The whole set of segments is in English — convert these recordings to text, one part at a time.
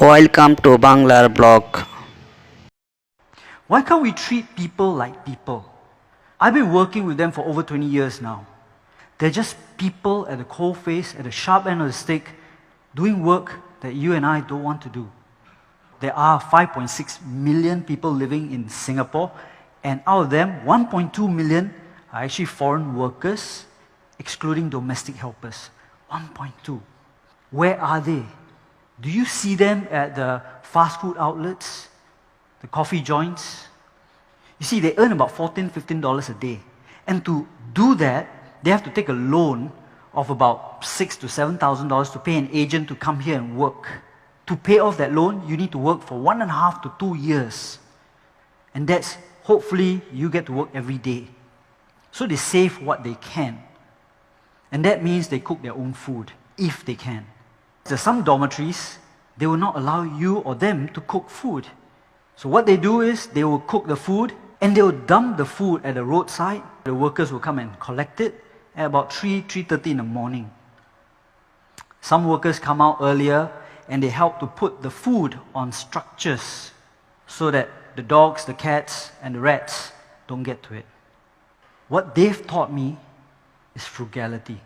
Welcome to Banglar blog. Why can't we treat people like people? I've been working with them for over 20 years now. They're just people at the coalface, at the sharp end of the stick, doing work that you and I don't want to do. There are 5.6 million people living in Singapore, and out of them, 1.2 million are actually foreign workers, excluding domestic helpers. 1.2. Where are they? Do you see them at the fast food outlets, the coffee joints? You see, they earn about $14, $15 a day. And to do that, they have to take a loan of about $6,000 to $7,000 to pay an agent to come here and work. To pay off that loan, you need to work for 1.5 to 2 years. And that's, hopefully, you get to work every day. So they save what they can. And that means they cook their own food, if they can. There's some dormitories, they will not allow you or them to cook food. So what they do is, they will cook the food, and they will dump the food at the roadside. The workers will come and collect it at about 3:30 in the morning. Some workers come out earlier, and they help to put the food on structures so that the dogs, the cats, and the rats don't get to it. What they've taught me is frugality.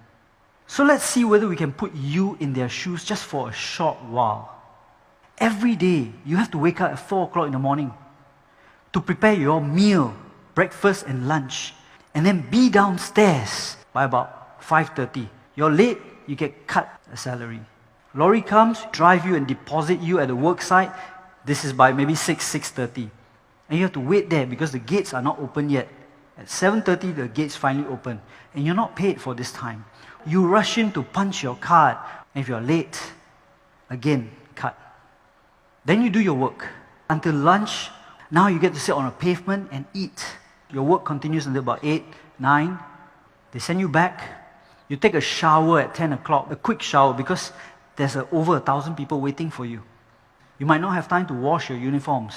So let's see whether we can put you in their shoes just for a short while. Every day, you have to wake up at 4 o'clock in the morning to prepare your meal, breakfast and lunch, and then be downstairs by about 5:30. You're late, you get cut a salary. Lorry comes, drive you and deposit you at the work site. This is by maybe 6:30. And you have to wait there because the gates are not open yet. At 7:30, the gates finally open. And you're not paid for this time. You rush in to punch your card. And if you're late, again, cut. Then you do your work. Until lunch, now you get to sit on a pavement and eat. Your work continues until about 8, 9. They send you back. You take a shower at 10 o'clock, a quick shower, because there's over 1,000 people waiting for you. You might not have time to wash your uniforms.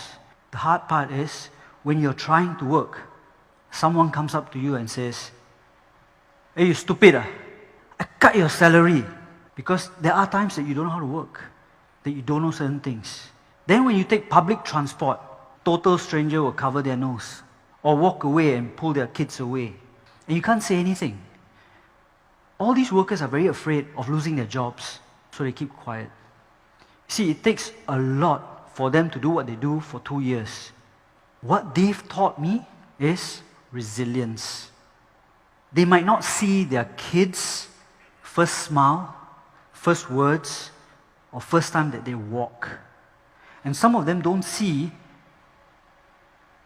The hard part is, when you're trying to work, someone comes up to you and says, "Hey, you stupid, I cut your salary." Because there are times that you don't know how to work, that you don't know certain things. Then when you take public transport, total stranger will cover their nose or walk away and pull their kids away. And you can't say anything. All these workers are very afraid of losing their jobs, so they keep quiet. See, it takes a lot for them to do what they do for 2 years. What they've taught me is resilience. They might not see their kids' first smile, first words, or first time that they walk. And some of them don't see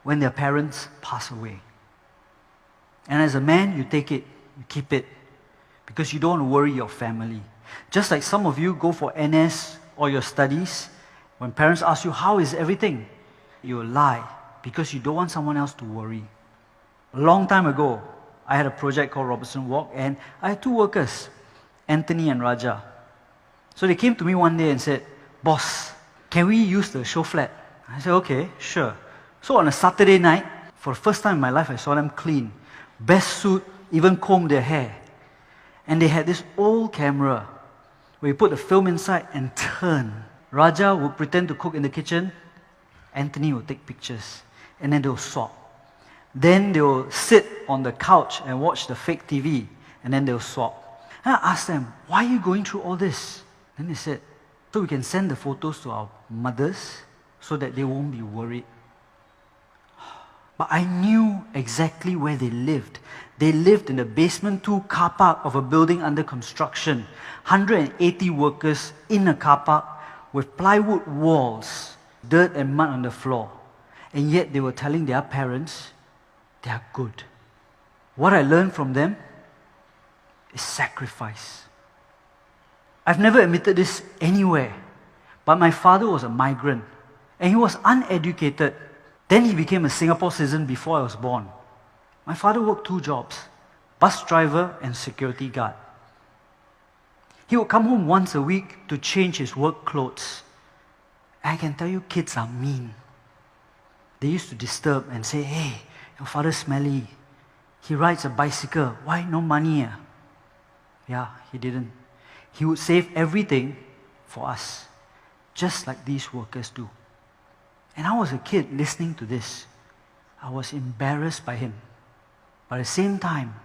when their parents pass away. And as a man, you take it, you keep it, because you don't want to worry your family. Just like some of you go for NS or your studies, when parents ask you, "How is everything?" you lie, because you don't want someone else to worry. A long time ago, I had a project called Robertson Walk, and I had 2 workers, Anthony and Raja. So they came to me one day and said, "Boss, can we use the show flat?" I said, "Okay, sure." So on a Saturday night, for the first time in my life, I saw them clean. Best suit, even comb their hair. And they had this old camera where you put the film inside and turn. Raja would pretend to cook in the kitchen. Anthony would take pictures. And then they'll swap. Then they'll sit on the couch and watch the fake TV. And then they'll swap. And I asked them, "Why are you going through all this?" Then they said, "So we can send the photos to our mothers so that they won't be worried." But I knew exactly where they lived. They lived in the basement 2 car park of a building under construction. 180 workers in a car park with plywood walls, dirt and mud on the floor. And yet they were telling their parents they are good. What I learned from them is sacrifice. I've never admitted this anywhere, but my father was a migrant and he was uneducated. Then he became a Singapore citizen before I was born. My father worked 2 jobs, bus driver and security guard. He would come home once a week to change his work clothes. I can tell you, kids are mean. They used to disturb and say, "Hey, your father's smelly. He rides a bicycle. Why no money?" Yeah, he didn't. He would save everything for us. just like these workers do. And I was a kid listening to this. I was embarrassed by him. But at the same time,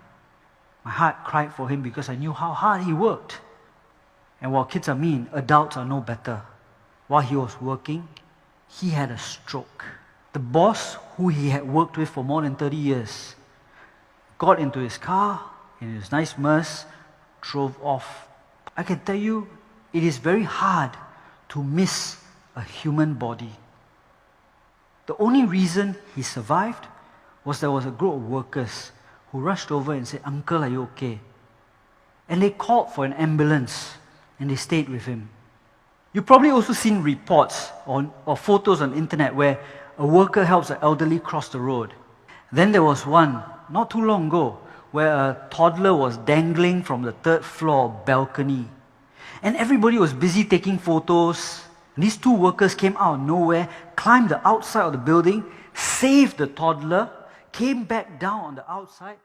my heart cried for him because I knew how hard he worked. And while kids are mean, adults are no better. While he was working, he had a stroke. The boss, who he had worked with for more than 30 years, got into his car, in his nice Merc, drove off. I can tell you, it is very hard to miss a human body. The only reason he survived was there was a group of workers who rushed over and said, "Uncle, are you okay?" And they called for an ambulance and they stayed with him. You've probably also seen reports or photos on the internet where a worker helps an elderly cross the road. Then there was one, not too long ago, where a toddler was dangling from the 3rd floor balcony. And everybody was busy taking photos. And these 2 workers came out of nowhere, climbed the outside of the building, saved the toddler, came back down on the outside,